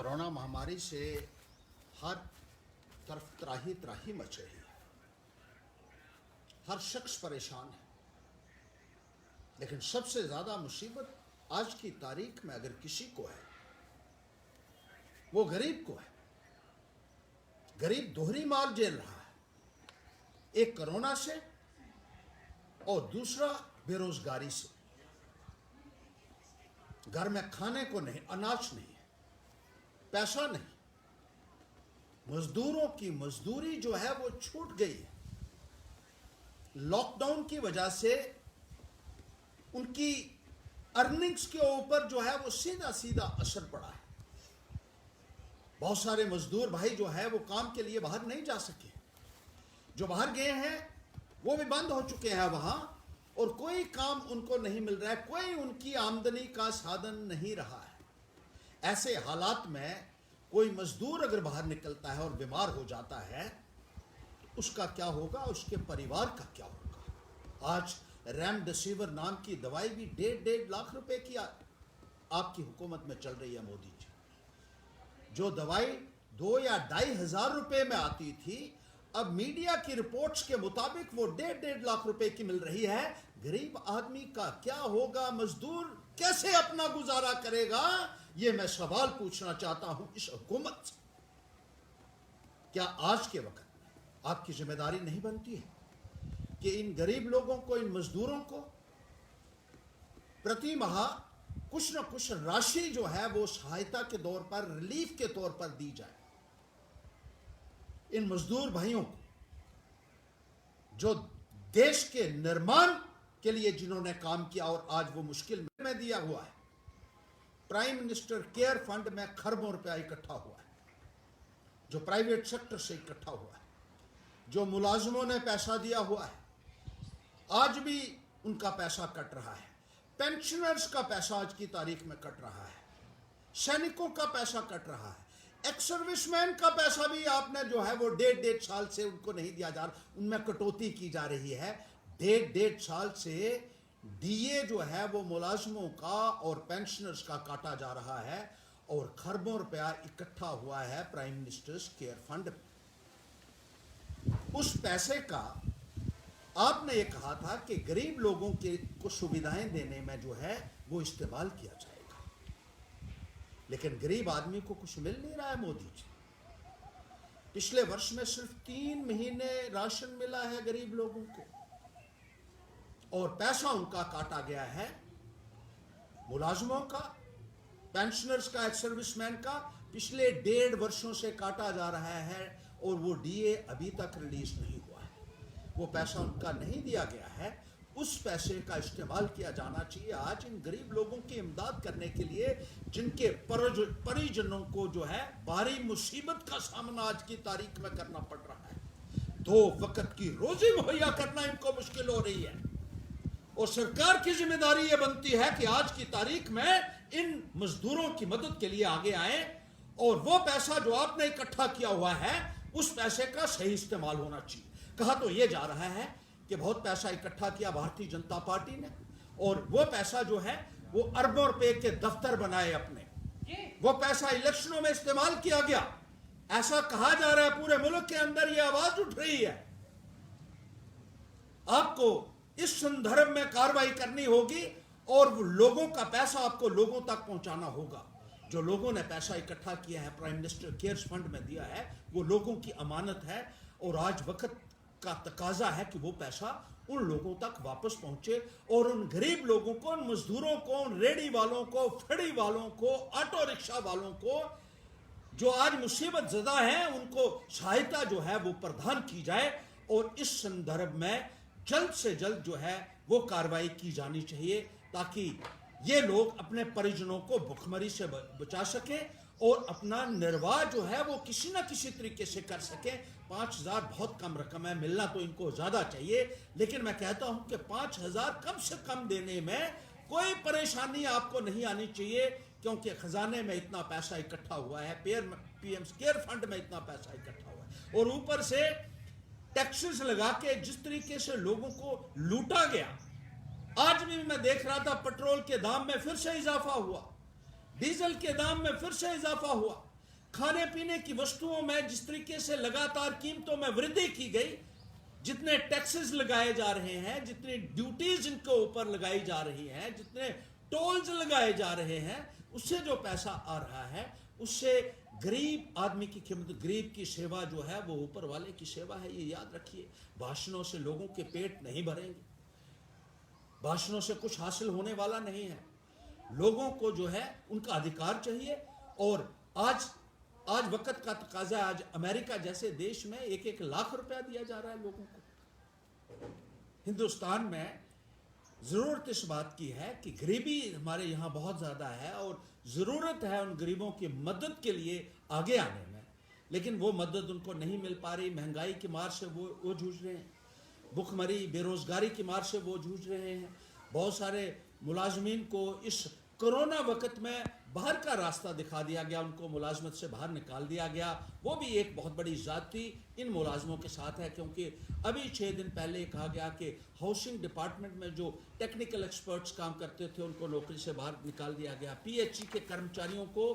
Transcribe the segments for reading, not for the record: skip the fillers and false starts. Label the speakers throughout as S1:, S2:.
S1: Corona महामारी से हर तरफ त्राही त्राही मच रही है, हर शख्स परेशान है। लेकिन सबसे ज्यादा मुसीबत आज की तारीख में अगर किसी को है, वो गरीब को है। गरीब दोहरी मार झेल रहा है, एक कोरोना से और दूसरा बेरोजगारी से। घर में खाने को नहीं, अनाज नहीं है, पैसा नहीं, मजदूरों की मजदूरी जो है वो छूट गई है। लॉकडाउन की वजह से उनकी अर्निंग्स के ऊपर जो है वो सीधा सीधा असर पड़ा है। बहुत सारे मजदूर भाई जो है वो काम के लिए बाहर नहीं जा सके, जो बाहर गए हैं वो भी बंद हो चुके हैं वहां, और कोई काम उनको नहीं मिल रहा है, कोई उनकी आमदनी का साधन नहीं रहा है। ऐसे हालात में कोई मजदूर अगर बाहर निकलता है और बीमार हो जाता है, उसका क्या होगा, उसके परिवार का क्या होगा। आज रेमडेसिविर नाम की दवाई भी 1.5 लाख रुपए की आपकी हुकूमत में चल रही है मोदी जी। जो दवाई 2 या 2,500 रुपए में आती थी, अब मीडिया की रिपोर्ट्स के मुताबिक वो 1.5 लाख रुपए की मिल रही है। गरीब आदमी का क्या होगा, मजदूर कैसे अपना गुजारा करेगा, ये मैं सवाल पूछना चाहता हूं इस हुकूमत से। क्या आज के वक्त में आपकी जिम्मेदारी नहीं बनती है कि इन गरीब लोगों को, इन मजदूरों को प्रति माह कुछ न कुछ राशि जो है वो सहायता के तौर पर, रिलीफ के तौर पर दी जाए। इन मजदूर भाइयों को जो देश के निर्माण के लिए जिन्होंने काम किया और आज वो मुश्किल में दिया हुआ है। प्राइम मिनिस्टर केयर फंड में खरबों रुपया इकट्ठा हुआ है, जो प्राइवेट सेक्टर से इकट्ठा हुआ है, जो मुलाजिमों ने पैसा दिया हुआ है, आज भी उनका पैसा कट रहा है। पेंशनर्स का पैसा आज की तारीख में कट रहा है, सैनिकों का पैसा कट रहा है, एक्स सर्विसमैन का पैसा भी आपने जो है वो 1.5 साल से उनको नहीं दिया जा रहा, उनमें कटौती की जा रही है। 1.5 साल से डीए जो है वो मुलाजिमों का और पेंशनर्स का काटा जा रहा है, और खरबों रुपया इकट्ठा हुआ है प्राइम मिनिस्टर्स केयर फंड में। उस पैसे का आपने ये कहा था कि गरीब लोगों के को सुविधाएं देने में जो है वो इस्तेमाल किया जाएगा, लेकिन गरीब आदमी को कुछ मिल नहीं रहा है। मोदी जी, पिछले वर्ष में सिर्फ 3 महीने राशन मिला है गरीब लोगों को, और पैसा उनका काटा गया है। मुलाजिमों का, पेंशनर्स का, एक्स सर्विसमैन का पिछले 1.5 वर्षों से काटा जा रहा है, और वो डीए अभी तक रिलीज नहीं हुआ है। वो पैसा उनका नहीं दिया गया है। उस पैसे का इस्तेमाल किया जाना चाहिए आज इन गरीब लोगों की इमदाद करने के लिए, जिनके परिजनों को जो है भारी मुसीबत का सामना आज की तारीख में करना पड़ रहा है। 2 वक्त की रोजी मुहैया करना इनको मुश्किल हो रही है, और सरकार की जिम्मेदारी यह बनती है कि आज की तारीख में इन मजदूरों की मदद के लिए आगे आए, और वो पैसा जो आपने इकट्ठा किया हुआ है उस पैसे का सही इस्तेमाल होना चाहिए। कहा तो यह जा रहा है कि बहुत पैसा इकट्ठा किया भारतीय जनता पार्टी ने, और वो पैसा जो है वो अरबों रुपए के दफ्तर बनाए अपने, वो पैसा इलेक्शनों में इस्तेमाल किया गया, ऐसा कहा जा रहा है। पूरे मुल्क के अंदर ये आवाज उठ रही है। आपको इस संदर्भ में कार्रवाई करनी होगी, और लोगों का पैसा आपको लोगों तक पहुंचाना होगा। जो लोगों ने पैसा इकट्ठा किया है, प्राइम मिनिस्टर केयर्स फंड में दिया है, वो लोगों की अमानत है, और आज वक्त का तकाजा है कि वो पैसा उन लोगों तक वापस पहुंचे, और उन गरीब लोगों को, उन मजदूरों को, उन रेडी वालों को, फेड़ी वालों को, ऑटो रिक्शा वालों को जो आज मुसीबत ज़दा हैं, उनको सहायता जो है वो प्रदान की जाए। और इस संदर्भ में जल्द से जल्द जो है वो कार्रवाई की जानी चाहिए, ताकि ये लोग अपने परिजनों को भुखमरी से बचा सकें और अपना निर्वाह जो है वो किसी न किसी तरीके से कर सकें। 5,000 बहुत कम रकम है, मिलना तो इनको ज़्यादा चाहिए, लेकिन मैं कहता हूं कि 5,000 कम से कम देने में कोई परेशानी आपको नहीं आनी चाहिए, क्योंकि खजाने में इतना पैसा इकट्ठा हुआ है, पीएम केयर फंड में इतना पैसा इकट्ठा हुआ है, और ऊपर से टैक्सेस लगा के जिस तरीके से लोगों को लूटा गया। आज भी मैं देख रहा था पेट्रोल के दाम में फिर से इजाफा हुआ, डीजल के दाम में फिर से इजाफा हुआ। खाने पीने की वस्तुओं में जिस तरीके से लगातार कीमतों में वृद्धि की गई, जितने टैक्सेस लगाए जा रहे हैं, जितनी ड्यूटीज इनके ऊपर लगाई जा रही हैं, जितने टोल्स लगाए जा रहे हैं, उससे जो पैसा आ रहा है उससे गरीब आदमी की कीमत, गरीब की सेवा जो है वो ऊपर वाले की सेवा है, ये याद रखिए। भाषणों से लोगों के पेट नहीं भरेंगे, भाषणों से कुछ हासिल होने वाला नहीं है। लोगों को जो है उनका अधिकार चाहिए। और आज वक्त का तकाजा, आज अमेरिका जैसे देश में 1-1 लाख रुपया दिया जा रहा है लोगों को। हिंदुस्तान में जरूरत इस बात की है कि गरीबी हमारे यहाँ बहुत ज्यादा है और जरूरत है उन गरीबों की मदद के लिए आगे आने में, लेकिन वो मदद उनको नहीं मिल पा रही। महंगाई की मार से वो जूझ रहे हैं, भुखमरी बेरोजगारी की मार से वो जूझ रहे हैं। बहुत सारे मुलाजमीन को इस कोरोना वक्त में बाहर का रास्ता दिखा दिया गया, उनको मुलाजमत से बाहर निकाल दिया गया। वो भी एक बहुत बड़ी ज्यादती इन मुलाजमों के साथ है, क्योंकि अभी 6 दिन पहले कहा गया कि हाउसिंग डिपार्टमेंट में जो टेक्निकल एक्सपर्ट्स काम करते थे उनको नौकरी से बाहर निकाल दिया गया। पीएचई के कर्मचारियों को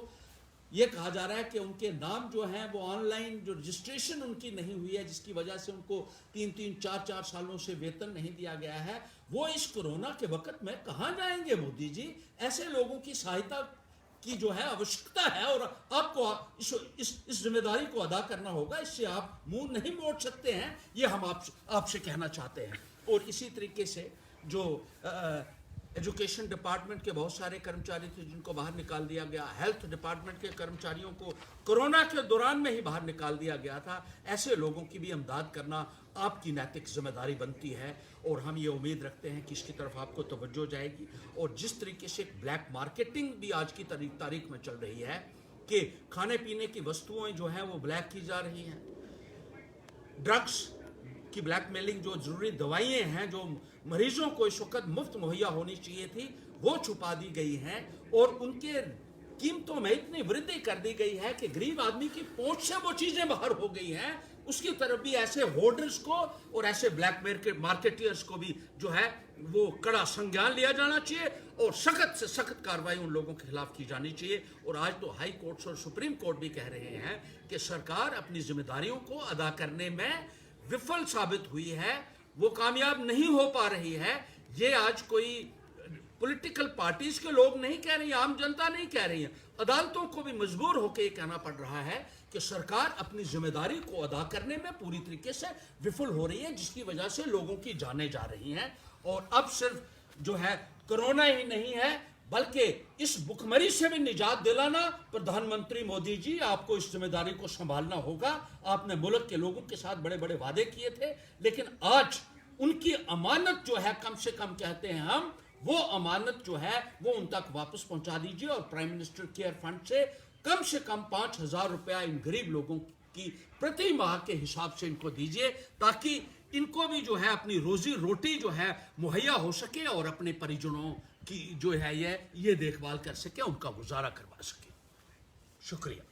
S1: ये कहा जा रहा है कि उनके नाम जो हैं वो ऑनलाइन जो रजिस्ट्रेशन उनकी नहीं हुई है, जिसकी वजह से उनको 3-3, 4-4 सालों से वेतन नहीं दिया गया है। वो इस कोरोना के वक्त में कहाँ जाएंगे मोदी जी? ऐसे लोगों की सहायता की जो है आवश्यकता है और आपको इस जिम्मेदारी को अदा करना होगा। इससे आप मुंह नहीं मोड़ सकते हैं, ये हम आपसे कहना चाहते हैं। और इसी तरीके से जो एजुकेशन डिपार्टमेंट के बहुत सारे कर्मचारी थे जिनको बाहर निकाल दिया गया, हेल्थ डिपार्टमेंट के कर्मचारियों को कोरोना के दौरान में ही बाहर निकाल दिया गया था। ऐसे लोगों की भी इमदाद करना आपकी नैतिक जिम्मेदारी बनती है और हम ये उम्मीद रखते हैं कि इसकी तरफ आपको तवज्जो जाएगी। और जिस तरीके से ब्लैक मार्केटिंग भी आज की तारीख में चल रही है कि खाने पीने की वस्तुएं जो हैं वो ब्लैक की जा रही हैं, ड्रग्स की ब्लैकमेलिंग, जो जरूरी दवाइयां हैं जो मरीजों को इस वक्त मुफ्त मुहैया होनी चाहिए थी वो छुपा दी गई हैं और उनके कीमतों में इतनी वृद्धि कर दी गई है कि गरीब आदमी की पहुंच से वो चीजें बाहर हो गई हैं। उसकी तरफ भी ऐसे होर्डर्स को और ऐसे ब्लैक मार्केटियर्स को भी जो है वो कड़ा संज्ञान लिया जाना चाहिए और सख्त से सख्त कार्रवाई उन लोगों के खिलाफ की जानी चाहिए। और आज तो हाई कोर्ट्स और सुप्रीम कोर्ट भी कह रहे हैं कि सरकार अपनी जिम्मेदारियों को अदा करने में विफल साबित हुई है, वो कामयाब नहीं हो पा रही है। ये आज कोई पॉलिटिकल पार्टीज के लोग नहीं कह रही, आम जनता नहीं कह रही है, अदालतों को भी मजबूर होकर ये कहना पड़ रहा है कि सरकार अपनी जिम्मेदारी को अदा करने में पूरी तरीके से विफल हो रही है, जिसकी वजह से लोगों की जानें जा रही हैं। और अब सिर्फ जो है कोरोना ही नहीं है बल्कि इस भुखमरी से भी निजात दिलाना, प्रधानमंत्री मोदी जी आपको इस जिम्मेदारी को संभालना होगा। आपने मुल्क के लोगों के साथ बड़े बड़े वादे किए थे, लेकिन आज उनकी अमानत जो है, कम से कम कहते हैं हम, वो अमानत जो है वो उन तक वापस पहुंचा दीजिए और प्राइम मिनिस्टर केयर फंड से कम 5,000 रुपया इन गरीब लोगों की प्रति माह के हिसाब से इनको दीजिए, ताकि इनको भी जो है अपनी रोजी रोटी जो है मुहैया हो सके और अपने परिजनों की जो है ये देखभाल कर सके, उनका गुजारा करवा सके। शुक्रिया।